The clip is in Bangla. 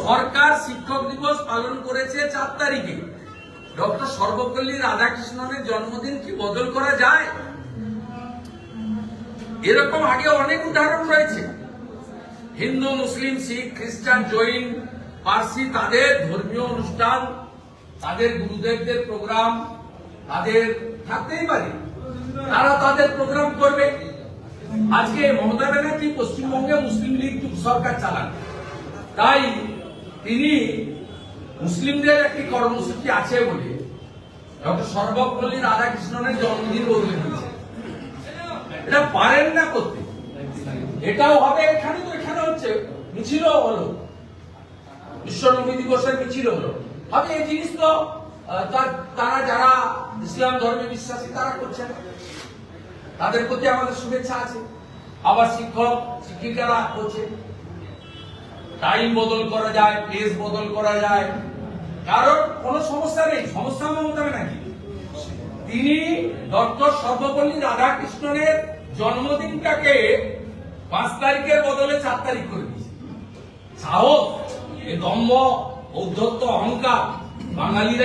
সরকার শিক্ষক দিবস পালন করেছে 4 তারিখে। ডক্টর সর্বপল্লী রাধাকৃষ্ণনের জন্মদিন কি বদল করা যায়? এরকম আগে অনেক উদাহরণ রয়েছে। হিন্দু, মুসলিম, শিখ, খ্রিস্টান, জৈন, পার্সি তাদের ধর্মীয় অনুষ্ঠান, তাদের গুরুদেবদের প্রোগ্রাম তাদের থাকতেই পারে, তারা তাদের প্রোগ্রাম করবে। আজকে মমতা ব্যানার্জি পশ্চিমবঙ্গে মুসলিম লীগ সরকার চালান, তাই তিনি মুসলিমদের একটি কর্মসূচি আছে বলে ডক্টর সর্বপল্লী রাধাকৃষ্ণনের জন্মদিন বদলে দিয়েছে। এটা পারেন না করতে, এটাও হবে। এখানে হচ্ছে মিছিলও হলো, বিশ্ব নবী দিবসের মিছিল হলো, হবে এই জিনিস তো তারা যারা ইসলাম ধর্মে বিশ্বাসী তারা করছে না, তাদের প্রতি আমাদের শুভেচ্ছা আছে। আবার শিক্ষক শিক্ষিকারা করছে, টাইম বদল করা যায়, প্লেস বদল করা যায়, কারণ কোনো সমস্যা নেই। সমস্যা মমতা নাকি তিনি ডক্টর সর্বপল্লী রাধাকৃষ্ণনের জন্মদিনটাকে 5 তারিখের বদলে 4 তারিখ করে দিয়েছে। সাহস, এ দম্ভ, ঔদ্ধত্য, অহংকার বাঙালিরা